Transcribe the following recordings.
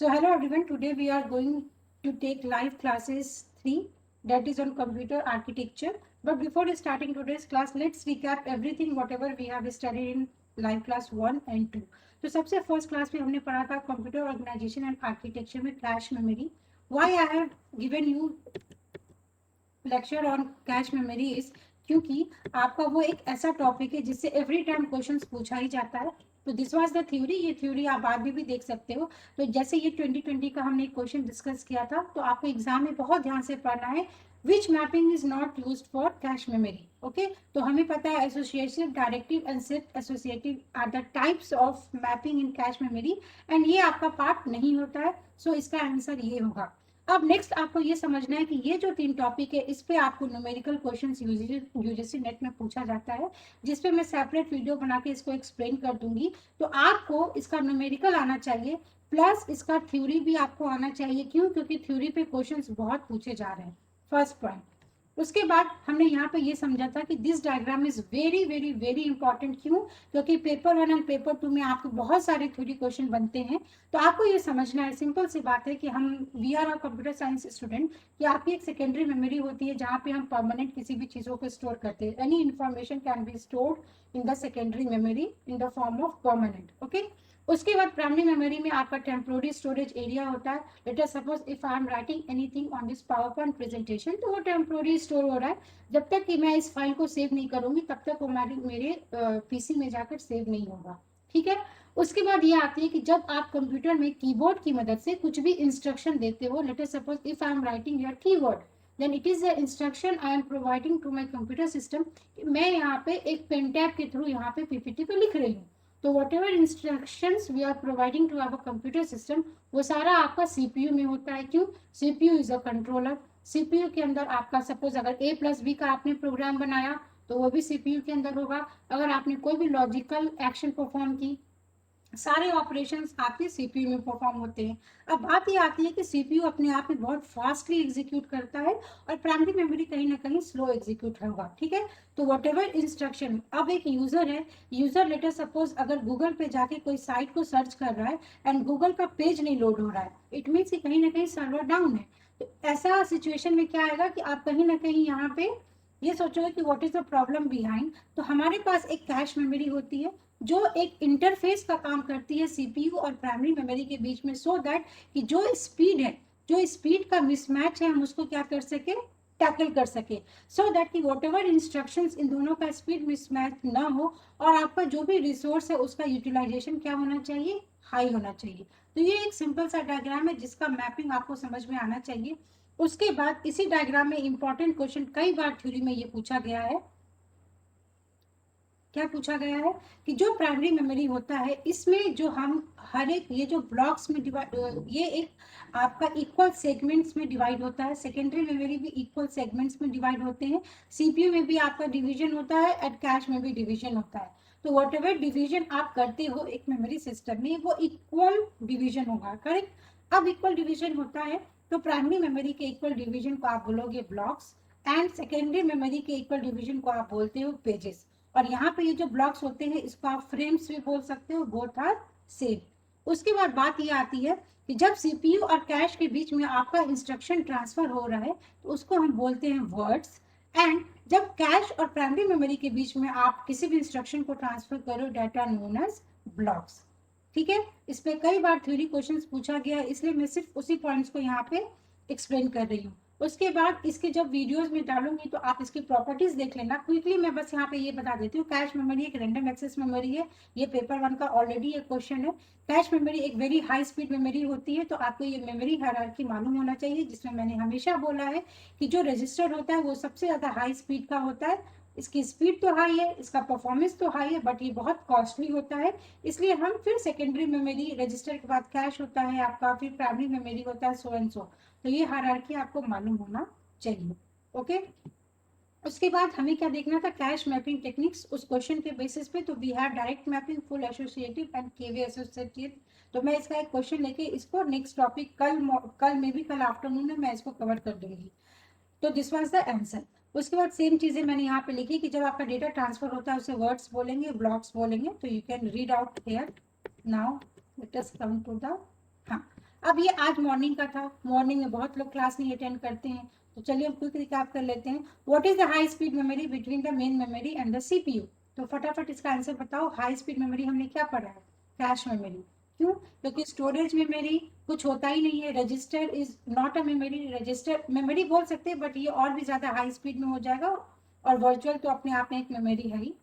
So hello everyone, today we are going to take live classes 3, that is on computer architecture. But before starting today's class, let's recap everything whatever we have studied in live class 1 and 2. तो सबसे first class में हमने पढ़ा था computer organisation and architecture में cache memory. Why I have given you lecture on cache memory is क्योंकि आपका वो एक ऐसा टॉपिक है जिससे एवरी टाइम क्वेश्चंस पूछा ही जाता है. तो दिस वाज द थ्योरी. ये थ्योरी आप बाद में भी देख सकते हो. तो जैसे ये 2020 का हमने एक क्वेश्चन डिस्कस किया था, तो आपको एग्जाम में बहुत ध्यान से पढ़ना है. Which mapping is not used for cache memory. Okay, तो हमें पता है associative, directive and set associative are the types of mapping in cache memory, and ये आपका पार्ट नहीं होता है. सो इसका आंसर ये होगा. अब नेक्स्ट आपको ये समझना है कि ये जो 3 टॉपिक है इस पे आपको न्यूमेरिकल क्वेश्चंस यूजीसी नेट में पूछा जाता है, जिस पे मैं सेपरेट वीडियो बना के इसको एक्सप्लेन कर दूंगी. तो आपको इसका न्यूमेरिकल आना चाहिए, प्लस इसका थ्योरी भी आपको आना चाहिए. क्यों? क्योंकि थ्योरी पे क्वेश्चंस बहुत पूछे जा रहे हैं. First point. उसके बाद हमने यहाँ पे ये समझा था कि this diagram is very very very important. क्यों? क्योंकि पेपर 1 एंड पेपर 2 में आपको बहुत सारे थ्योरी क्वेश्चन बनते हैं. तो आपको ये समझना है, सिंपल सी बात है कि हम we are a computer science student, कि आपकी एक सेकेंडरी मेमोरी होती है जहाँ पे हम परमानेंट किसी भी चीज़ों को स्टोर करते हैं. Any information can be stored in the secondary memory in the form of permanent. Okay. उसके बाद प्राइमरी मेमोरी में आपका टेम्पोररी स्टोरेज एरिया होता है. Late us suppose if I am writing anything on this power point presentation, तो वो temporary store हो रहा है. जब तक कि मैं इस फाइल को सेव नहीं करूंगी तब तक वो मेरे पीसी में जाकर सेव नहीं होगा. ठीक है. उसके बाद ये आती है कि जब आप कंप्यूटर में कीबोर्ड की मदद से कुछ भी इंस्ट्रक्शन देते हो, let us suppose if I am writing your keyword, then it is the instruction I am providing to my computer system. मैं यहाँ पे एक पेन टैब के थ्रू यहाँ पे पीपीटी पे लिख रही हूँ. तो whatever instructions we are providing to our computer system, वो सारा आपका सीपीयू में होता है. क्यों? CPU is a controller. CPU के अंदर आपका सपोज अगर a+b का आपने प्रोग्राम बनाया तो वो भी सीपीयू के अंदर होगा. अगर आपने कोई भी लॉजिकल एक्शन परफॉर्म की, सारे ऑपरेशंस आपके सीपीयू में परफॉर्म होते हैं. अब बात ये आती है कि सीपीयू अपने आप में बहुत फास्टली एग्जीक्यूट करता है और प्राइमरी मेमोरी कहीं ना कहीं स्लो एग्जीक्यूट होगा. ठीक है. तो वट एवर इंस्ट्रक्शन, अब एक यूजर है, यूजर लेटर सपोज अगर गूगल पे जाके कोई साइट को सर्च कर रहा है एंड गूगल का पेज नहीं लोड हो रहा है, इट मीन्स कि कहीं ना कहीं सर्वर डाउन है. तो ऐसा सिचुएशन में क्या आएगा कि आप कहीं ना कहीं यहाँ पे ये सोचोगे कि what is the problem behind. तो हमारे पास एक कैश मेमोरी होती है जो एक इंटरफेस का काम करती है सीपीयू और प्राइमरी मेमोरी के बीच में, सो दैट कि जो स्पीड है, जो स्पीड का मिसमैच है, हम उसको क्या कर सके, टैकल कर सके. सो दैट कि वॉट एवर इंस्ट्रक्शंस, इन दोनों का स्पीड मिसमैच ना हो और आपका जो भी रिसोर्स है उसका यूटिलाइजेशन क्या होना चाहिए, हाई होना चाहिए. तो ये एक सिंपल सा डायग्राम है जिसका मैपिंग आपको समझ में आना चाहिए. उसके बाद इसी डायग्राम में इंपॉर्टेंट क्वेश्चन कई बार थ्योरी में ये पूछा गया है. क्या पूछा गया है कि जो प्राइमरी मेमोरी होता है इसमें जो हम हर एक ये जो ब्लॉक्स में डिवाइड, ये एक आपका इक्वल सेगमेंट्स में डिवाइड होता है. सेकेंडरी मेमोरी भी इक्वल सेगमेंट्स में डिवाइड होते हैं. सीपीयू में भी आपका डिवीजन होता है एंड कैश में भी डिवीजन होता है. तो वॉट एवर डिवीजन आप करते हो एक मेमोरी सिस्टम में, वो इक्वल डिवीजन होगा. करेक्ट. अब इक्वल डिवीजन होता है तो प्राइमरी मेमोरी के इक्वल डिवीजन को आप बोलोगे ब्लॉक्स, एंड सेकेंडरी मेमोरी के इक्वल डिवीजन को आप बोलते हो पेजेस. और यहाँ पे ये जो ब्लॉक्स होते हैं इसको आप फ्रेम्स भी बोल सकते हो. Both are same. उसके बाद बात ये आती है कि जब सीपीयू और कैश के बीच में आपका इंस्ट्रक्शन ट्रांसफर हो रहा है तो उसको हम बोलते हैं वर्ड्स. एंड जब कैश और प्राइमरी मेमोरी के बीच में आप किसी भी इंस्ट्रक्शन को ट्रांसफर करो, डाटा नोन एज ब्लॉक्स. ठीक है. इस पे कई बार थ्योरी क्वेश्चंस पूछा गया है, इसलिए मैं सिर्फ उसी पॉइंट्स को यहाँ पे एक्सप्लेन कर रही हूँ. उसके बाद इसके जब वीडियोस में डालूंगी तो आप इसकी प्रॉपर्टीज देख लेना. क्विकली मैं बस यहाँ पे ये बता देती हूँ, कैश मेमोरी एक रैंडम एक्सेस मेमोरी है. ये पेपर 1 का ऑलरेडी एक क्वेश्चन है. कैश मेमोरी एक वेरी हाई स्पीड मेमोरी होती है. तो आपको ये मेमोरी हायरार्की मालूम होना चाहिए, जिसमें मैंने हमेशा बोला है कि जो रजिस्टर होता है वो सबसे ज्यादा हाई स्पीड का होता है. इसकी स्पीड तो हाई है, इसका परफॉर्मेंस तो हाई है, बट ये बहुत कॉस्टली होता है. इसलिए हम फिर सेकेंडरी मेमोरी, रजिस्टर के बाद कैश होता है आपका, फिर प्राइमरी मेमोरी होता है, सो एंड सो. तो ये हायरार्की आपको मालूम होना चाहिए. ओके. उसके बाद हमें क्या देखना था, कैश मैपिंग टेक्निक्स, उस क्वेश्चन के बेसिस पे. तो we have direct mapping, full associative and KV associative. तो मैं इसका एक क्वेश्चन लेके इसको नेक्स्ट टॉपिक कल में भी, कल आफ्टरनून में मैं इसको कवर कर दूंगी. तो दिस वाज द आंसर. उसके बाद सेम चीजें मैंने यहाँ पे लिखी कि जब आपका डेटा ट्रांसफर होता है उसे वर्ड्स बोलेंगे, ब्लॉक्स बोलेंगे. तो you can read out here. Now let us come to the, हाँ, अब ये आज मॉर्निंग का था, मॉर्निंग में बहुत लोग क्लास नहीं अटेंड करते हैं, तो चलिए हम क्विक रिकैप कर लेते हैं। What is the high speed memory between the main memory and the CPU? तो फटाफट इसका आंसर बताओ। हाई स्पीड मेमोरी हमने क्या पढ़ा है? Cache memory. क्यों? क्योंकि स्टोरेज मेमोरी कुछ होता ही नहीं है, register is not a memory. Register memory बोल सकते हैं, बट ये और भी ज्यादा हाई स्पीड में हो जाएगा, और वर्चुअल तो अपने आप में एक मेमोरी है ही।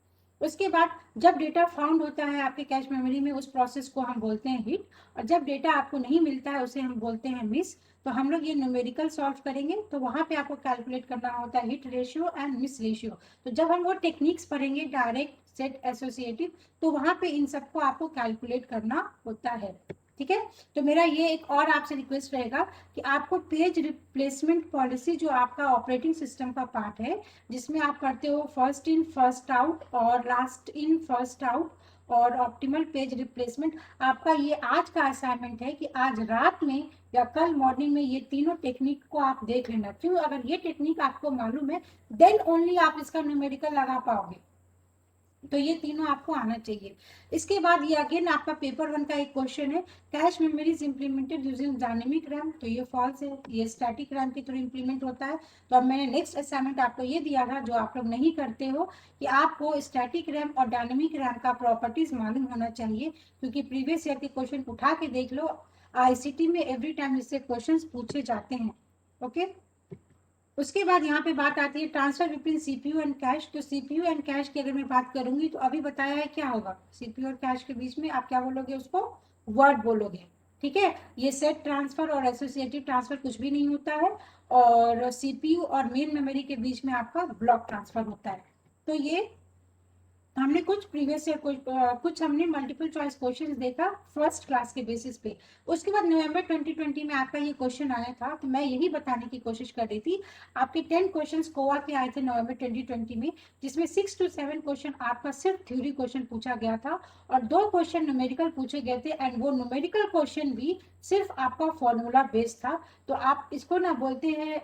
उसके बाद जब डेटा फाउंड होता है आपके कैश मेमोरी में, उस प्रोसेस को हम बोलते हैं हिट, और जब डेटा आपको नहीं मिलता है उसे हम बोलते हैं मिस। तो हम लोग ये न्यूमेरिकल सॉल्व करेंगे, तो वहां पे आपको कैलकुलेट करना होता है hit ratio and miss ratio. तो जब हम वो टेक्निक्स पढ़ेंगे, डायरेक्ट, सेट, एसोसिएटिव, तो वहां पे इन सबको आपको कैलकुलेट करना होता है। ठीक है, तो मेरा ये एक और आपसे रिक्वेस्ट रहेगा कि आपको पेज रिप्लेसमेंट पॉलिसी, जो आपका ऑपरेटिंग सिस्टम का पार्ट है, जिसमें आप करते हो फर्स्ट इन फर्स्ट आउट और लास्ट इन फर्स्ट आउट और ऑप्टिमल पेज रिप्लेसमेंट, आपका ये आज का असाइनमेंट है कि आज रात में या कल मॉर्निंग में ये तीनों टेक्निक को आप देख लेना। क्यों? अगर ये टेक्निक आपको मालूम है, देन ओनली आप इसका न्यूमेरिकल लगा पाओगे। तो ये तीनों आपको आना चाहिए। इसके बाद ये अगेन आपका पेपर 1 का एक क्वेश्चन है, cache memory is implemented using dynamic RAM. तो ये फॉल्स है, ये स्टैटिक रैम के थ्रू इम्प्लीमेंट होता है। तो अब मैंने नेक्स्ट असाइनमेंट आपको ये दिया था, जो आप लोग नहीं करते हो, कि आपको स्टैटिक रैम और डायनेमिक रैम का प्रॉपर्टीज मालूम होना चाहिए, क्योंकि प्रीवियस ईयर के क्वेश्चन उठा के देख लो, आईसीटी में एवरी टाइम इससे क्वेश्चन पूछे जाते हैं। ओके, उसके बाद यहाँ पे बात आती है transfer between CPU and cash. तो सीपीयू एंड कैश की अगर मैं बात करूंगी, तो अभी बताया है क्या होगा, सीपीयू और कैश के बीच में आप क्या बोलोगे, उसको वर्ड बोलोगे। ठीक है, ये सेट ट्रांसफर और एसोसिएटिव ट्रांसफर कुछ भी नहीं होता है, और सीपीयू और मेन मेमोरी के बीच में आपका ब्लॉक ट्रांसफर होता है। तो ये हमने कुछ प्रीवियस ईयर कुछ हमने मल्टीपल चॉइस क्वेश्चंस देखा फर्स्ट क्लास के बेसिस पे। उसके बाद नवंबर 2020 में आपका ये क्वेश्चन आया था, तो मैं यही बताने की कोशिश कर रही थी। आपके 10 क्वेश्चंस कोवा के आए थे नवंबर 2020 में, जिसमें 6 to 7 क्वेश्चन आपका सिर्फ थ्योरी क्वेश्चन पूछा गया था, और 2 क्वेश्चन न्यूमेरिकल पूछे गए थे, एंड वो न्यूमेरिकल क्वेश्चन भी सिर्फ आपका फॉर्मूला बेस्ड था। तो आप इसको ना बोलते हैं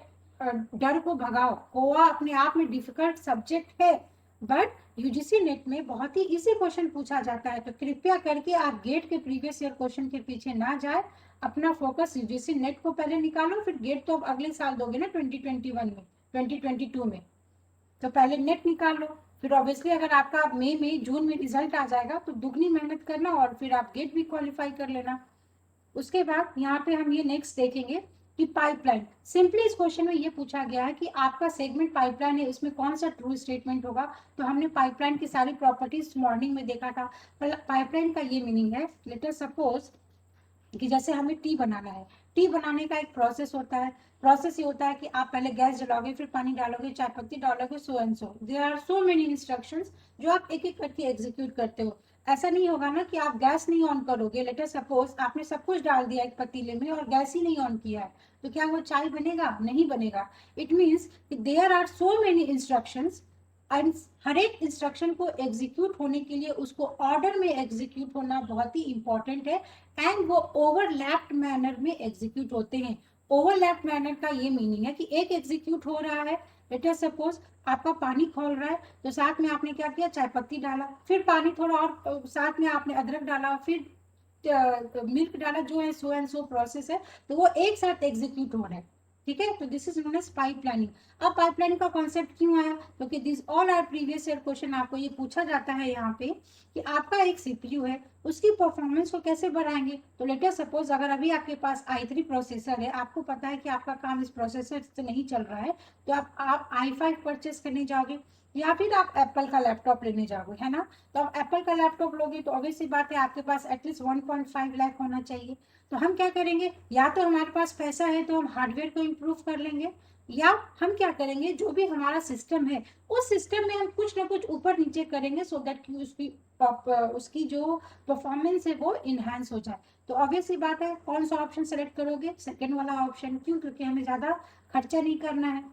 डर को भगाओ, कोवा अपने आप में डिफिकल्ट सब्जेक्ट है, बट यूजीसी नेट में बहुत ही इजी क्वेश्चन पूछा जाता है। तो कृपया करके आप गेट के प्रीवियस ईयर क्वेश्चन के पीछे ना जाए, अपना फोकस यूजीसी नेट को पहले निकालो, फिर गेट तो अब अगले साल दोगे ना 2021 में, 2022 में, तो पहले नेट निकाल लो। फिर ऑब्वियसली अगर आपका मई में जून में रिजल्ट आ जाएगा, तो दुगनी मेहनत करना और फिर आप गेट भी क्वालिफाई कर लेना। उसके बाद यहाँ पे हम ये नेक्स्ट देखेंगे कि पाइपलाइन। सिंपली इस क्वेश्चन में ये पूछा गया है कि आपका सेगमेंट पाइपलाइन है, उसमें कौन सा ट्रू स्टेटमेंट होगा। तो हमने पाइपलाइन की सारी प्रॉपर्टीज मॉर्निंग में देखा था। पाइपलाइन का ये मीनिंग है, लेट अस सपोज कि जैसे हमें टी बनाना है, टी बनाने का एक प्रोसेस होता है। प्रोसेस ये होता है कि आप पहले गैस जलाओगे, फिर पानी डालोगे, चाय पत्ती डालोगे, so and so there are so many instructions जो आप एक एक करके एग्जीक्यूट करते हो। ऐसा नहीं होगा ना कि आप गैस नहीं ऑन करोगे, लेट अस सपोज आपने सब कुछ डाल दिया एक पतीले में और गैस ही नहीं ऑन किया है, तो क्या वो चाय बनेगा? नहीं बनेगा। It means there are so many instructions, and हर एक इंस्ट्रक्शन को एग्जीक्यूट होने के लिए उसको ऑर्डर में एग्जीक्यूट होना बहुत ही इंपॉर्टेंट है, एंड वो ओवरलैप्ड मैनर में एग्जीक्यूट होते हैं। ओवरलैप्ड मैनर का ये मीनिंग है कि एक एग्जीक्यूट हो रहा है, लेट अस सपोज आपका पानी खोल रहा है, तो साथ में आपने क्या किया, चाय पत्ती डाला, फिर पानी थोड़ा और साथ में आपने अदरक डाला, फिर मिल्क डाला, जो है सो एंड सो प्रोसेस है, तो वो एक साथ एग्जीक्यूट हो रहा है। ठीक है, तो this is known as pipe planning. अब पाइप प्लानिंग का कॉन्सेप्ट क्यों आया? क्योंकि this all are previous year question आपको ये पूछा जाता है यहाँ पे कि आपका एक सीपीयू है, उसकी परफॉर्मेंस को कैसे बढ़ाएंगे। तो लेट अस सपोज अगर अभी आपके पास i3 प्रोसेसर है, आपको पता है कि आपका काम इस प्रोसेसर से नहीं चल रहा है, तो आप i5 परचेस करने जाओगे, या फिर आप एप्पल का लैपटॉप लेने जाओगे, है ना। तो आप एप्पल का लैपटॉप लोगे, तो ऑब्वियस सी बात है आपके पास एटलीस्ट 1.5 लाख होना चाहिए। तो हम क्या करेंगे, या तो हमारे पास पैसा है तो हम हार्डवेयर को इम्प्रूव कर लेंगे, या हम क्या करेंगे, जो भी हमारा सिस्टम है उस सिस्टम में हम कुछ ना कुछ ऊपर नीचे करेंगे, सो दैट कि उसकी जो परफॉर्मेंस है वो इनहेंस हो जाए। तो ऑब्वियस सी बात है, कौन सा ऑप्शन सेलेक्ट करोगे, सेकंड वाला ऑप्शन। क्यों? क्योंकि हमें ज्यादा खर्चा नहीं करना है।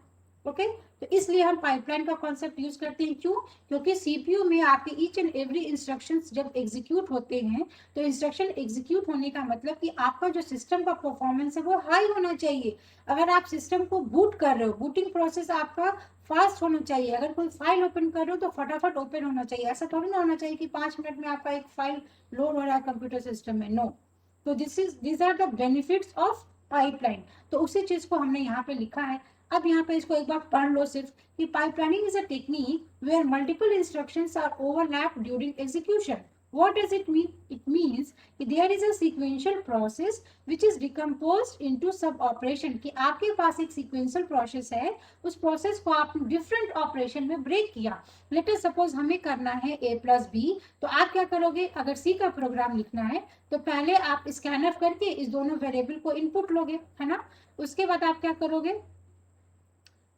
ओके, तो इसलिए हम पाइपलाइन का कॉन्सेप्ट यूज करते हैं। क्यों? क्योंकि सीपीयू में आपके ईच एंड एवरी इंस्ट्रक्शंस जब एग्जीक्यूट होते हैं, तो इंस्ट्रक्शन एग्जीक्यूट होने का मतलब कि आपका जो सिस्टम का परफॉर्मेंस है वो हाई होना चाहिए। अगर आप सिस्टम को बूट कर रहे हो, बूटिंग प्रोसेस आपका फास्ट होना चाहिए। अगर कोई फाइल ओपन कर रहे हो तो फटाफट ओपन होना चाहिए। ऐसा थोड़ी ना होना चाहिए कि 5 मिनट में आपका एक फाइल लोड हो रहा है कंप्यूटर सिस्टम में, नो। तो these are the benefits of pipeline. तो उसी चीज को हमने यहाँ पे लिखा है। अब यहाँ पे इसको एक बार पढ़ लो सिर्फ कि pipelining is a technique where multiple instructions are overlap during execution. What does it mean? It means there is a sequential process which is decomposed into sub operation, कि आपके पास एक sequential process है, उस process को आपने different operation में break किया। Let us suppose हमें करना है a plus b, तो आप क्या करोगे? अगर c का प्रोग्राम लिखना है तो पहले आप स्कैनफ करके इस दोनों वेरिएबल को इनपुट लोगे, है ना। उसके बाद आप क्या करोगे?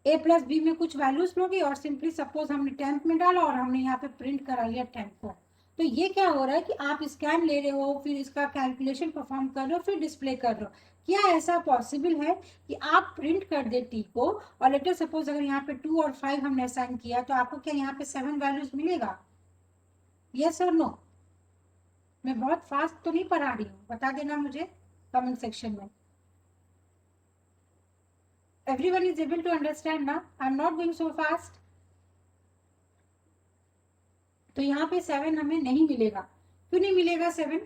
a प्लस बी में कुछ वैल्यूज लोगे और सिंपली सपोज हमने टेम्प में डाला और हमने यहाँ पे प्रिंट करा लिया टेम्प को। तो ये क्या हो रहा है कि आप स्कैन ले रहे हो, फिर इसका कैलकुलेशन परफॉर्म कर रहे हो, फिर डिस्प्ले कर रहे हो। क्या ऐसा पॉसिबल है कि आप प्रिंट कर दे टी को और लेटर सपोज अगर यहाँ पे 2 और 5 हमने असाइन किया तो आपको क्या यहाँ पे 7 वैल्यूज मिलेगा? यस और नो? मैं बहुत फास्ट तो नहीं पढ़ा रही हूँ, बता देना मुझे कमेंट सेक्शन में। Everyone is able to understand ना? I'm not going so fast. तो यहाँ पे 7 हमें नहीं मिलेगा। क्यों नहीं मिलेगा 7?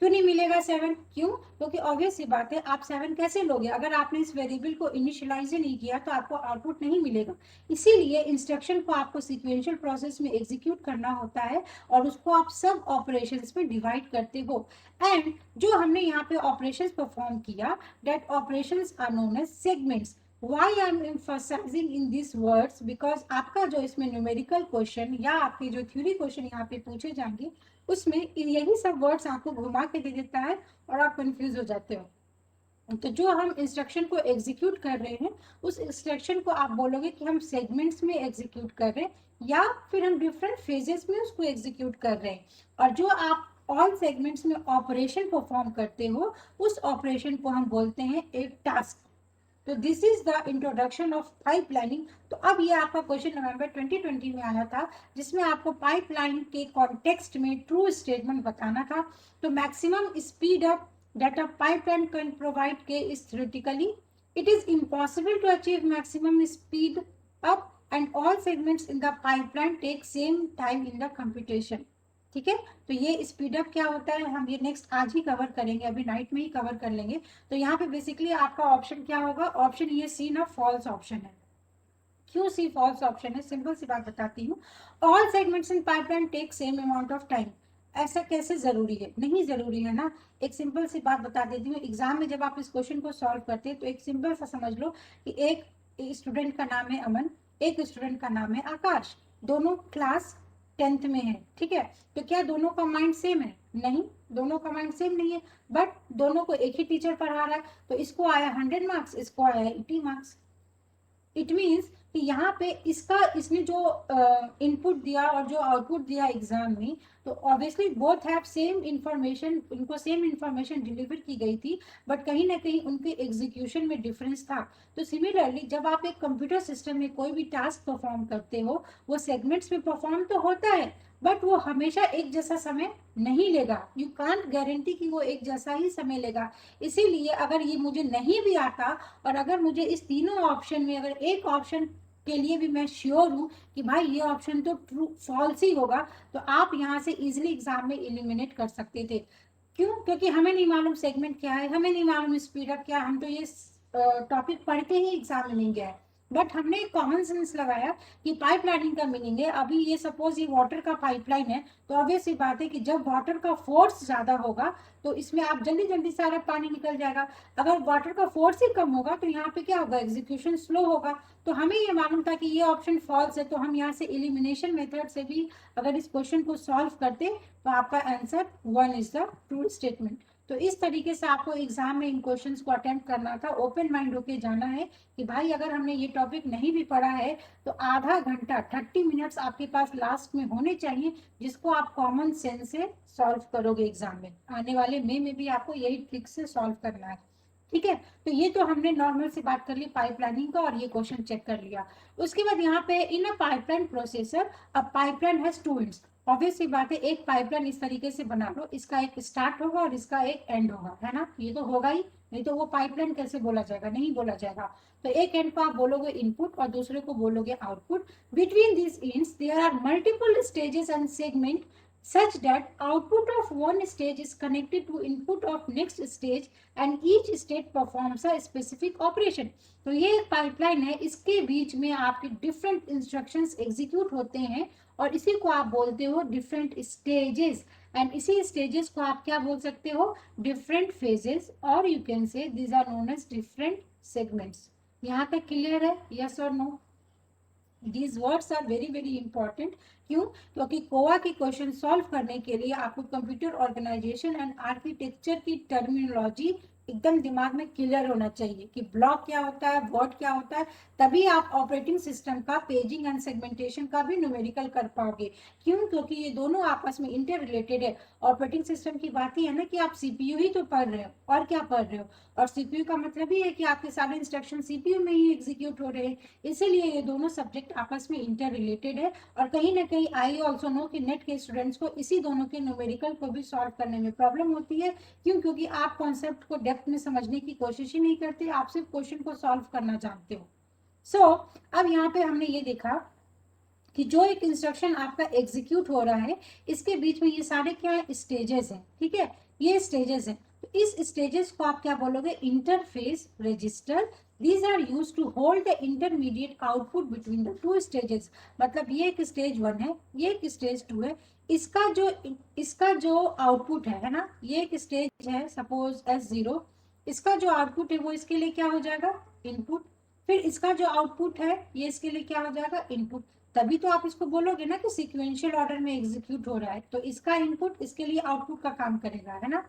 क्यों नहीं मिलेगा 7? क्यों? क्योंकि ऑब्वियस सी बात है, आप 7 कैसे लोगे? अगर आपने इस वेरिएबल को इनिशियलाइज नहीं किया तो आपको आउटपुट नहीं मिलेगा। इसीलिए इंस्ट्रक्शन को आपको सीक्वेंशियल प्रोसेस में एग्जीक्यूट करना होता है और उसको आप सब ऑपरेशंस में डिवाइड करते हो। एंड जो हमने यहाँ पे ऑपरेशंस परफॉर्म किया, that operations are known as segments. Why I am emphasizing in these words? Because आपका जो इसमें न्यूमेरिकल क्वेश्चन या आपके जो थ्योरी क्वेश्चन यहाँ पे पूछे जाएंगे उसमें यही सब वर्ड्स आपको घुमा के दे देता है और आप कंफ्यूज हो जाते हो। तो जो हम इंस्ट्रक्शन को एग्जीक्यूट कर रहे हैं उस इंस्ट्रक्शन को आप बोलोगे कि हम सेगमेंट्स में एग्जीक्यूट कर रहे हैं या फिर हम डिफरेंट फेजेस में उसको एग्जीक्यूट कर रहे हैं। और जो आप ऑल सेगमेंट्स में ऑपरेशन परफॉर्म करते हो उस ऑपरेशन को हम बोलते हैं एक टास्क। तो this is the introduction of pipelining. तो अब ये आपका क्वेश्चन नवंबर 2020 में आया था जिसमें आपको पाइपलाइन के कॉन्टेक्स्ट में ट्रू स्टेटमेंट बताना था। तो maximum speed up that a pipeline can provide K is theoretically. It is impossible to achieve maximum speed up and all segments in the pipeline take same time in the computation. ठीक है, तो ये speed up क्या होता है हम ये next आज ही कवर करेंगे, अभी नाइट में ही कवर कर लेंगे। तो यहाँ पे बेसिकली आपका ऑप्शन क्या होगा? ऑप्शन ये सी ना फॉल्स ऑप्शन है। क्यों सी फॉल्स ऑप्शन है? सिंपल सी बात बताती हूँ, all segments in pipeline take same amount of time. ऐसा कैसे जरूरी है? नहीं जरूरी है ना। एक सिंपल सी बात बता देती हूँ, एग्जाम में जब आप इस क्वेश्चन को सॉल्व करते हैं तो एक सिंपल सा समझ लो कि एक स्टूडेंट का नाम है अमन, एक स्टूडेंट का नाम है आकाश, दोनों क्लास 10th में है। ठीक है, तो क्या दोनों का माइंड सेम है? नहीं, दोनों का माइंड सेम नहीं है, बट दोनों को एक ही टीचर पढ़ा रहा है। तो इसको आया 100 मार्क्स, इसको आया 80 मार्क्स। इट मीन्स कि यहाँ पे इसने जो इनपुट दिया और जो आउटपुट दिया एग्जाम में, तो obviously both have same information, उनको सेम इंफॉर्मेशन डिलीवर की गई थी, बट कहीं ना कहीं उनके एग्जीक्यूशन में डिफरेंस था। तो सिमिलरली जब आप एक कंप्यूटर सिस्टम में कोई भी टास्क परफॉर्म करते हो वो सेगमेंट्स में परफॉर्म तो होता है बट वो हमेशा एक जैसा समय नहीं लेगा। यू कांट गारंटी कि वो एक जैसा ही समय लेगा। इसीलिए अगर ये मुझे नहीं भी आता और अगर मुझे इस तीनों ऑप्शन में अगर एक ऑप्शन के लिए भी मैं श्योर हूँ कि भाई ये ऑप्शन तो ट्रू फॉल्स ही होगा, तो आप यहाँ से इजिली एग्जाम में एलिमिनेट कर सकते थे। क्यों? क्योंकि हमें नहीं मालूम सेगमेंट क्या है, हमें नहीं मालूम स्पीड अप क्या है, हम तो ये टॉपिक पढ़ के ही एग्जाम में नहीं गए, बट हमने एक कॉमन सेंस लगाया कि पाइपलाइनिंग का मीनिंग है। अभी ये सपोज ये वाटर का पाइपलाइन है तो ऑब्वियस सी बात है कि जब वाटर का फोर्स ज्यादा होगा तो इसमें आप जल्दी जल्दी सारा पानी निकल जाएगा। अगर वाटर का फोर्स ही कम होगा तो यहाँ पे क्या होगा? एग्जीक्यूशन स्लो होगा। तो हमें ये मालूम था कि ये ऑप्शन फॉल्स है, तो हम यहाँ से एलिमिनेशन मेथड से भी अगर इस क्वेश्चन को सॉल्व करते तो आपका answer 1 is the true statement. तो इस तरीके से आपको एग्जाम में इन क्वेश्चंस को अटेम्प्ट करना था, ओपन माइंड होके जाना है कि भाई अगर हमने ये टॉपिक नहीं भी पढ़ा है तो आधा घंटा 30 मिनट्स आपके पास लास्ट में होने चाहिए जिसको आप कॉमन सेंस से सॉल्व करोगे। एग्जाम में आने वाले मई में भी आपको यही ट्रिक से सॉल्व करना है। ठीक है, तो ये तो हमने नॉर्मल से बात कर ली पाइपलाइनिंग का और ये क्वेश्चन चेक कर लिया। उसके बाद यहाँ पे in a pipeline processor a pipeline has two ends. Obvious सी बात है, एक पाइपलाइन इस तरीके से बना लो, इसका एक स्टार्ट होगा और इसका एक एंड होगा, है ना। ये तो होगा ही, नहीं तो वो पाइपलाइन कैसे बोला जाएगा? नहीं बोला जाएगा। तो एक एंड को आप बोलोगे इनपुट और दूसरे को बोलोगे output. Between this ends there are multiple stages and segment such that output of one stage is connected to input of next stage and each stage performs a specific operation. तो ये एक pipeline है, इसके बीच में आपके different instructions execute होते हैं और इसी को आप बोलते हो डिफरेंट स्टेजेस, एंड इसी स्टेजेस को आप क्या बोल सकते हो, डिफरेंट फेजेस, और you can say these are known as different segments. यहाँ तक क्लियर है, यस और no? These words are very very important. क्यों? क्योंकि कोआ के क्वेश्चन सॉल्व करने के लिए आपको कंप्यूटर ऑर्गेनाइजेशन एंड आर्किटेक्चर की टर्मिनोलॉजी एकदम दिमाग में क्लियर होना चाहिए कि ब्लॉक क्या होता है, वर्ड क्या होता है, तभी आप ऑपरेटिंग सिस्टम का पेजिंग एंड सेगमेंटेशन का भी न्यूमेरिकल कर पाओगे। क्यों? क्योंकि ये दोनों आपस में इंटर रिलेटेड है। ऑपरेटिंग सिस्टम की बात ही है ना कि आप सीपीयू ही तो पढ़ रहे हो, और क्या पढ़ रहे हो, और सीपीयू का मतलब ही है कि आपके सारे इंस्ट्रक्शन सीपीयू में ही एग्जीक्यूट हो रहे हैं। इसीलिए ये दोनों सब्जेक्ट आपस में इंटर रिलेटेड है, और कहीं ना कहीं आई ऑल्सो नो कि नेट के स्टूडेंट्स को इसी दोनों के न्यूमेरिकल को भी सॉल्व करने में प्रॉब्लम होती है। क्यों? क्योंकि आप कॉन्सेप्ट को डेप्थ में समझने की कोशिश ही नहीं करते, आप सिर्फ क्वेश्चन को सॉल्व करना जानते हो। सो अब यहाँ पे हमने ये देखा कि जो एक इंस्ट्रक्शन आपका एग्जीक्यूट हो रहा है, इसके बीच में ये सारे क्या है, स्टेजेस हैं। ठीक है, ये स्टेजेस हैं। तो इस स्टेजेस को आप क्या बोलोगे, interface register. These are use to hold the intermediate output between the two stages. मतलब ये एक स्टेज 1 है, ये एक स्टेज 2 है। इसका जो आउटपुट है ना, ये एक स्टेज है सपोज S0। इसका जो आउटपुट है वो इसके लिए क्या हो जाएगा, इनपुट। फिर इसका जो आउटपुट है ये इसके लिए क्या हो जाएगा, इनपुट। तभी तो आप इसको बोलोगे ना कि सीक्वेंशियल ऑर्डर में एग्जीक्यूट हो रहा है, तो इसका इनपुट इसके लिए आउटपुट का काम करेगा, है ना।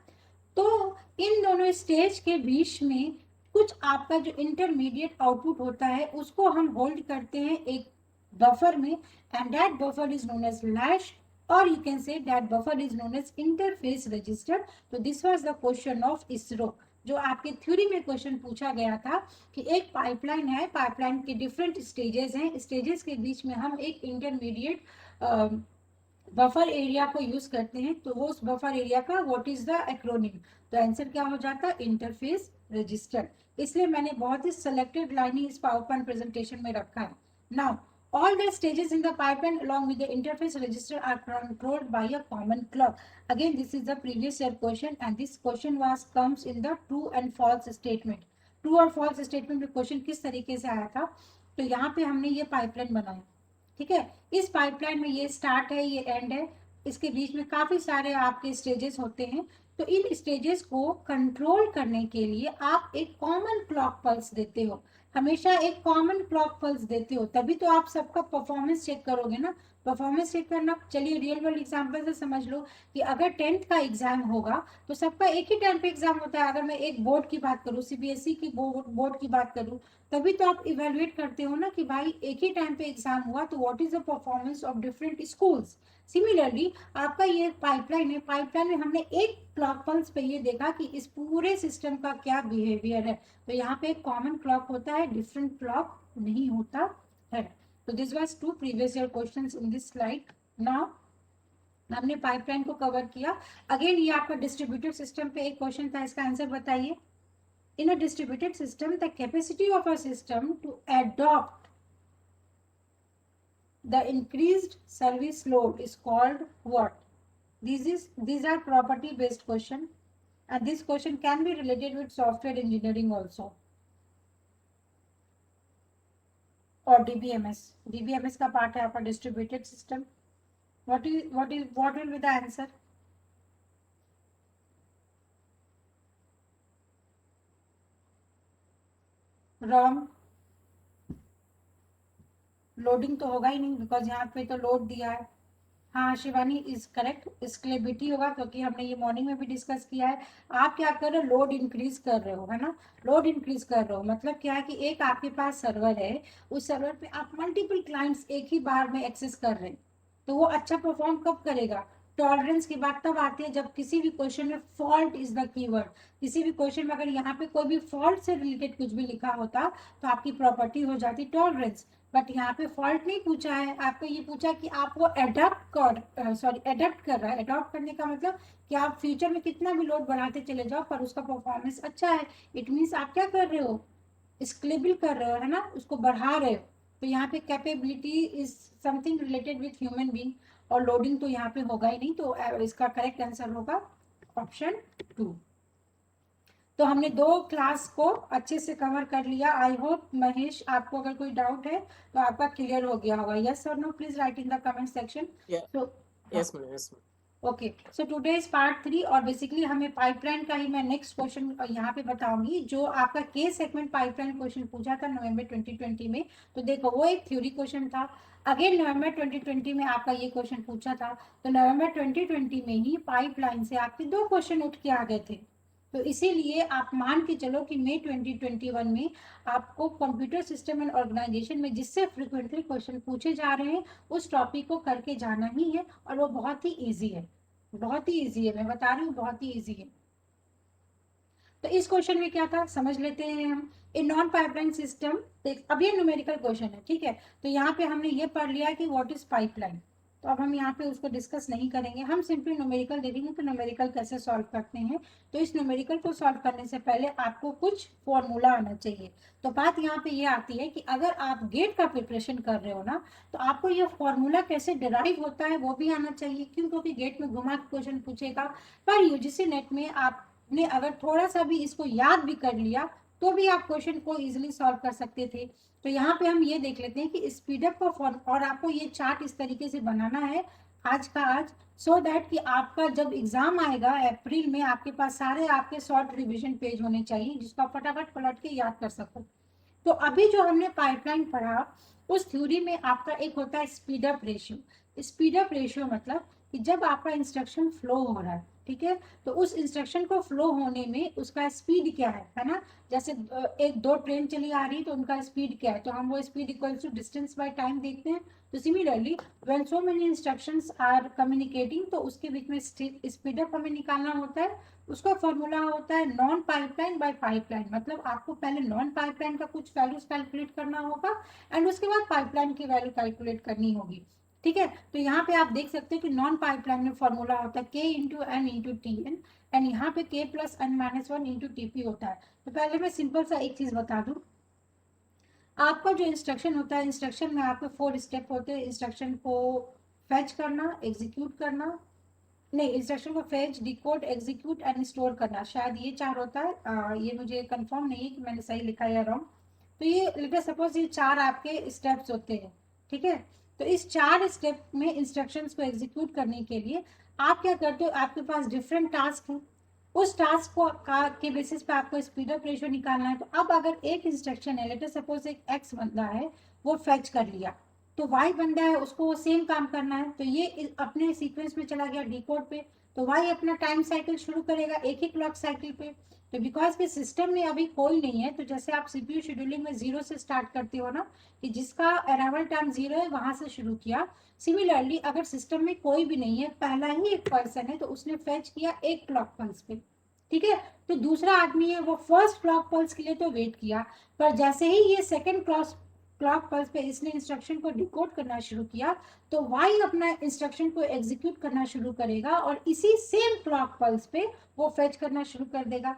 तो इन दोनों स्टेज के बीच में कुछ आपका जो इंटरमीडिएट आउटपुट होता है उसको हम होल्ड करते हैं एक बफर में, and that buffer is known as latch, और you can say that buffer is known as interface register. तो this was the question of ISRO, जो आपके थ्योरी में क्वेश्चन पूछा गया था कि एक पाइपलाइन है, पाइपलाइन के डिफरेंट स्टेजेस हैं, स्टेजेस के बीच में हम एक इंटरमीडिएट बफर एरिया को यूज करते हैं, तो वो उस बफर एरिया का व्हाट इज द एक्रोनिम। तो आंसर क्या हो जाता है, इंटरफेस रजिस्टर। इसलिए मैंने बहुत ही सेलेक्टेड लाइन ही इस पावर पॉइंट प्रेजेंटेशन में रखा है। Now all the stages in the pipeline along with the interface register are controlled by a common clock. Again, this is the previous year question, and this question was comes in the true and false statement. True और false statement में question किस तरीके से आया था, तो यहाँ पे हमने ये पाइपलाइन बनाया। ठीक है, इस पाइपलाइन में ये स्टार्ट है, ये एंड है, इसके बीच में काफी सारे आपके स्टेजेस होते हैं। तो इन स्टेजेस को कंट्रोल करने के लिए आप एक कॉमन क्लॉक पल्स देते हो, हमेशा एक कॉमन क्लॉक पल्स देते हो, तभी तो आप सबका परफॉर्मेंस चेक करोगे ना। परफॉर्मेंस चेक करना, चलिए रियल वर्ल्ड एग्जांपल से समझ लो कि अगर 10th का एग्जाम होगा तो सबका एक ही टाइम पे एग्जाम होता है। अगर मैं एक बोर्ड की बात करूँ, सीबीएसई की बोर्ड की बात करूँ, तभी तो आप इवेलुएट करते हो ना कि भाई एक ही टाइम पे एग्जाम हुआ, तो what is the performance of different schools. Similarly आपका ये पाइपलाइन है, पाइपलाइन में हमने एक क्लॉक पल्स पे ये देखा कि इस पूरे सिस्टम का क्या बिहेवियर है। तो यहाँ पे एक कॉमन क्लॉक होता है, डिफरेंट क्लॉक नहीं होता है। तो this was 2 previous year questions in this slide. Now हमने पाइपलाइन को कवर किया। अगेन ये आपका डिस्ट्रीब्यूटेड सिस्टम पे एक क्वेश्चन था, इसका आंसर बताइए। In a distributed system, the capacity of a system to adopt the increased service load is called what? These are property based question, and this question can be related with software engineering also, or DBMS. DBMS का part है आपका distributed system. What will be the answer? Wrong. Loading तो होगा ही नहीं, because यहाँ पे तो load दिया है। हाँ शिवानी इज करेक्ट, इसके लिए बीटी होगा, क्योंकि हमने ये मॉर्निंग में भी डिस्कस किया है। आप क्या कर रहे हो, लोड इंक्रीज कर रहे हो, है ना। लोड इंक्रीज कर रहे हो मतलब क्या है कि एक आपके पास सर्वर है, उस सर्वर पे आप मल्टीपल क्लाइंट्स एक ही बार में एक्सेस कर रहे हैं, तो वो अच्छा परफॉर्म कब करेगा। टॉलरेंस की बात तब आती है जब किसी भी क्वेश्चन में फॉल्ट इज द कीवर्ड। किसी भी क्वेश्चन में अगर यहाँ पे कोई भी फॉल्ट से रिलेटेड कुछ भी लिखा होता तो आपकी प्रॉपर्टी हो जाती टॉलरेंस। बट यहाँ पे फॉल्ट नहीं पूछा है, आपको ये पूछा कि आप वो एडप्ट कर रहा है। एडॉप्ट करने का मतलब कि आप फ्यूचर में कितना भी लोड बढ़ाते चले जाओ पर उसका परफॉर्मेंस अच्छा है। इट मीन्स आप क्या कर रहे हो, स्केलेबल कर रहे हो, है ना, उसको बढ़ा रहे हो। तो यहाँ पे capability is something related with human being. और लोडिंग तो यहाँ पे होगा ही नहीं, तो इसका करेक्ट आंसर होगा ऑप्शन 2। तो हमने 2 क्लास को अच्छे से कवर कर लिया। आई होप महेश आपको अगर कोई डाउट है तो आपका क्लियर हो गया होगा। यस और no, please write in the comment section. तो yes ma'am, yes ma'am. Okay, so today is part 3 और बेसिकली हमें पाइपलाइन का ही मैं नेक्स्ट क्वेश्चन यहाँ पे बताऊंगी, जो आपका के सेगमेंट पाइपलाइन क्वेश्चन पूछा था नवंबर 2020 में। तो देखो वो एक थ्योरी क्वेश्चन था। अगेन नवंबर 2020 में आपका ये क्वेश्चन पूछा था, तो नवंबर 2020 में ही पाइपलाइन से आपके 2 क्वेश्चन उठ के आ गए थे। तो इसीलिए आप मान के चलो कि मई 2021 में आपको कंप्यूटर सिस्टम एंड ऑर्गेनाइजेशन में जिससे फ्रिक्वेंटली क्वेश्चन पूछे जा रहे हैं उस टॉपिक को करके जाना ही है, और वो बहुत ही इजी है, बहुत ही इजी है, मैं बता रही हूँ बहुत ही इजी है। तो इस क्वेश्चन में क्या था समझ लेते हैं हम। ए नॉन पाइपलाइन सिस्टम, अब ये न्यूमेरिकल क्वेश्चन है, ठीक है। तो यहाँ पे हमने ये पढ़ लिया कि व्हाट इज पाइपलाइन, तो अब हम यहाँ पे उसको डिस्कस नहीं करेंगे, हम सिंपली न्यूमेरिकल देखेंगे कि न्यूमेरिकल कैसे सॉल्व करते हैं। तो इस न्यूमेरिकल को सॉल्व करने से पहले आपको कुछ फॉर्मूला आना चाहिए। तो बात यहाँ पे ये आती है कि अगर आप गेट का प्रिपरेशन कर रहे हो ना, तो आपको ये फॉर्मूला कैसे डिराइव होता है वो भी आना चाहिए, क्यों? क्योंकि गेट में घुमा के क्वेश्चन पूछेगा। पर यूजीसी नेट में आपने अगर थोड़ा सा भी इसको याद भी कर लिया तो भी आप क्वेश्चन को इजिली सॉल्व कर सकते थे। तो यहाँ पे हम ये देख लेते हैं कि स्पीडअप का फॉर्म, और आपको ये चार्ट इस तरीके से बनाना है आज का आज, सो दैट कि आपका जब एग्जाम आएगा अप्रैल में आपके पास सारे आपके शॉर्ट रिवीजन पेज होने चाहिए जिसको आप फटाफट पलट के याद कर सको। तो अभी जो हमने पाइपलाइन पढ़ा उस थ्योरी में आपका एक होता है स्पीडअप रेशियो। स्पीडअप रेशियो मतलब कि जब आपका इंस्ट्रक्शन फ्लो हो रहा है, ठीक है, तो उस इंस्ट्रक्शन को फ्लो होने में उसका स्पीड क्या है ना। जैसे एक 2 ट्रेन चली आ रही है तो उनका स्पीड क्या है, तो हम वो speed equal to distance by time देखते हैं। तो similarly when so many instructions are communicating, तो उसके बीच में स्पीडअप हमें निकालना होता है। उसका फॉर्मूला होता है नॉन पाइपलाइन बाय पाइपलाइन, मतलब आपको पहले नॉन पाइपलाइन का कुछ वैल्यूज कैलकुलेट करना होगा एंड उसके बाद पाइपलाइन की वैल्यू कैलकुलेट करनी होगी, ठीक है। तो यहाँ पे आप देख सकते हो कि नॉन पाइपलाइन में फॉर्मूला होता है K into N into T N, and यहाँ पे K plus N minus one into T P होता है। तो पहले मैं सिंपल सा एक चीज बता दूं, आपका जो इंस्ट्रक्शन होता है, इंस्ट्रक्शन में आपके 4 स्टेप होते हैं। इंस्ट्रक्शन को फैच करना, एग्जीक्यूट करना, नहीं, इंस्ट्रक्शन को fetch, decode, execute and store करना, शायद ये 4 होता है। ये मुझे कंफर्म नहीं है कि मैंने सही लिखा है या रॉन्ग। तो ये लेट अस सपोज ये 4 आपके स्टेप्स होते हैं, ठीक है। तो इस 4 स्टेप में इंस्ट्रक्शंस को एग्जीक्यूट करने के लिए आप क्या करते हो, आपके पास डिफरेंट टास्क हैं। उस टास्क को के बेसिस पे आपको स्पीडअप रेशियो निकालना है। तो अब अगर एक इंस्ट्रक्शन है, लेट अस सपोज एक एक्स बंदा है, वो फेच कर लिया, तो वाई बंदा है उसको वो सेम काम करना है, तो ये अपने सीक्वेंस में चला गया डिकोड पे, तो वाई अपना टाइम साइकिल शुरू करेगा एक ही क्लॉक साइकिल पे। तो बिकॉज के सिस्टम में अभी कोई नहीं है, तो जैसे आप सीपीयू शेड्यूलिंग में 0 से स्टार्ट करते हो ना, कि जिसका अराइवल टाइम 0 है वहां से शुरू किया। सिमिलरली अगर सिस्टम में कोई भी नहीं है, पहला ही एक पर्सन है, तो उसने फेच किया एक क्लॉक पल्स पे, ठीक है। तो दूसरा आदमी है वो फर्स्ट क्लॉक पल्स के लिए तो वेट किया, पर जैसे ही ये सेकंड क्लॉक पल्स पे इसने इंस्ट्रक्शन को डिकोड करना शुरू किया, तो वाई अपना इंस्ट्रक्शन को एग्जीक्यूट करना शुरू करेगा और इसी सेम क्लॉक पल्स पे वो फेच करना शुरू कर देगा।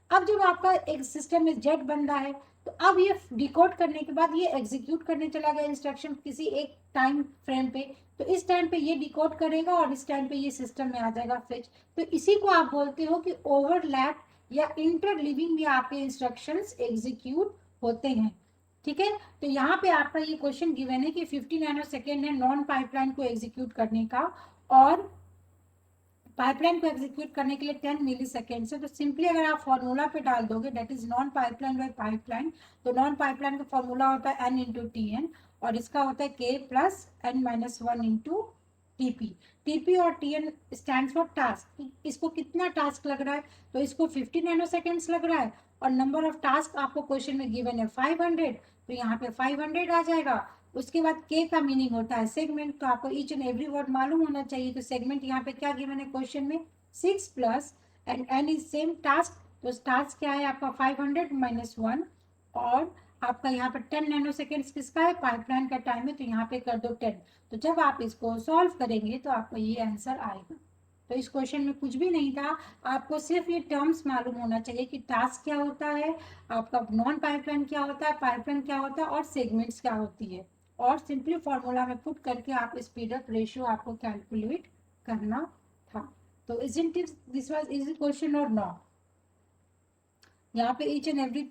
अब जब आपका एक सिस्टम में जेड बंदा है, तो अब ये डिकोड करने के बाद ये एग्जीक्यूट करने चला गया इंस्ट्रक्शन किसी एक टाइम फ्रेम पे, तो इस टाइम पे ये डिकोड करेगा और इस टाइम पे ये सिस्टम में आ जाएगा फेच। तो इसी को आप बोलते हो कि ओवरलैप या इंटरलिविंग में आपके इंस्ट्रक्शंस एग्जीक्यूट होते हैं, ठीक है। तो यहाँ पे आपका ये क्वेश्चन गिवन है कि 50 नैनो सेकेंड है नॉन पाइपलाइन को एग्जीक्यूट करने का, और पाइपलाइन को एग्जीक्यूट करने के लिए 10 मिली सेकेंड है। तो सिंपली अगर आप फॉर्मूला पे डाल दोगे that is non pipeline by pipeline, तो नॉन पाइपलाइन का फॉर्मूला होता है एन इंटू टी एन, और इसका होता है K plus N minus one into TP. TP और टीएन स्टैंड फॉर टास्क। इसको कितना टास्क लग रहा है, तो इसको 50 नैनो सेकेंड्स लग रहा है, और नंबर ऑफ टास्क आपको क्वेश्चन में गिवन है 500, तो यहाँ पे 500 आ जाएगा। उसके बाद के का मीनिंग होता है सेगमेंट, तो आपको ईच एंड एवरी वर्ड मालूम होना चाहिए। तो सेगमेंट यहाँ पे क्या गिवन है क्वेश्चन में 6 plus and N is same task, तो टास्क क्या है आपका 500 माइनस 1, और आपका यहाँ पर 10 नैनो सेकेंड्स किसका है, पाइपलाइन का टाइम है, तो यहाँ पे कर दो 10। तो जब आप इसको सॉल्व करेंगे तो आपको ये आंसर आएगा। तो इस क्वेश्चन में कुछ भी नहीं था, आपको सिर्फ ये टर्म्स मालूम होना चाहिए कि टास्क क्या होता है, आपका नॉन पाइपलाइन क्या होता है, पाइपलाइन क्या होता है, और सेगमेंट्स क्या होती है, और सिंपली फॉर्मूला में पुट करके आप स्पीड अप रेशियो आपको कैलकुलेट करना था। तो isn't it this was easy question और नॉट? यहाँ पे ईच एंड एवरी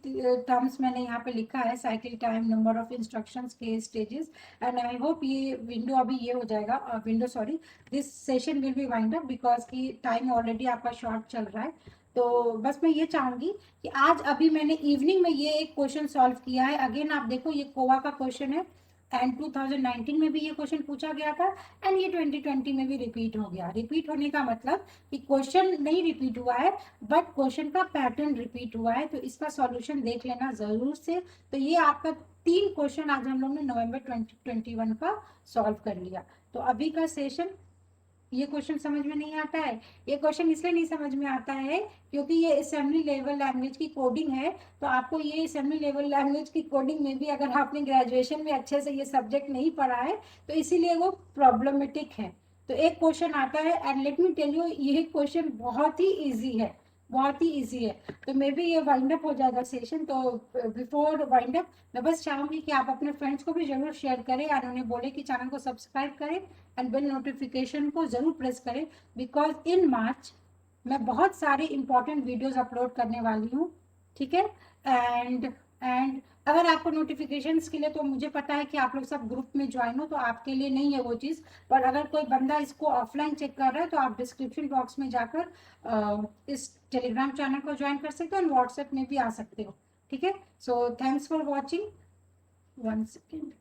टर्म्स मैंने यहाँ पे लिखा है, cycle time, number of instructions के स्टेजेस, एंड आई होप ये विंडो अभी ये हो जाएगा, window sorry, this session will be wind up because की टाइम ऑलरेडी आपका शॉर्ट चल रहा है। तो बस मैं ये चाहूंगी कि आज अभी मैंने इवनिंग में ये एक क्वेश्चन सॉल्व किया है। अगेन आप देखो ये कोवा का क्वेश्चन है, एंड 2019 में भी ये क्वेश्चन पूछा गया था, एंड ये 2020 में भी रिपीट हो गया। रिपीट होने का मतलब कि क्वेश्चन नहीं रिपीट हुआ है, बट क्वेश्चन का पैटर्न रिपीट हुआ है। तो इसका सॉल्यूशन देख लेना जरूर से। तो ये आपका 3 क्वेश्चन आज हम लोग ने नवंबर 2021 का सॉल्व कर लिया। तो अभी का सेशन, ये क्वेश्चन समझ में नहीं आता है, ये क्वेश्चन इसलिए नहीं समझ में आता है क्योंकि ये असेंबली लेवल लैंग्वेज की कोडिंग है। तो आपको ये असेंबली लेवल लैंग्वेज की कोडिंग में भी अगर आपने ग्रेजुएशन में अच्छे से ये सब्जेक्ट नहीं पढ़ा है तो इसीलिए वो प्रॉब्लमेटिक है। तो एक क्वेश्चन आता है, and let me tell you ये क्वेश्चन बहुत ही ईजी है, बहुत ही ईजी है। तो मे बी ये वाइंड अप हो जाएगा सेशन। तो बिफोर वाइंड अप मैं बस चाहूंगी कि आप अपने फ्रेंड्स को भी जरूर शेयर करें और उन्हें बोले कि चैनल को सब्सक्राइब करें एंड बेल नोटिफिकेशन को जरूर प्रेस करें, बिकॉज इन मार्च मैं बहुत सारे इंपॉर्टेंट वीडियोस अपलोड करने वाली हूँ। ठीक है, एंड अगर आपको नोटिफिकेशंस के लिए, तो मुझे पता है कि आप लोग सब ग्रुप में ज्वाइन हो तो आपके लिए नहीं है वो चीज़, पर अगर कोई बंदा इसको ऑफलाइन चेक कर रहा है तो आप डिस्क्रिप्शन बॉक्स में जाकर इस टेलीग्राम चैनल को ज्वाइन कर सकते हो और व्हाट्सएप में भी आ सकते हो। ठीक है, so thanks for watching. 1 second.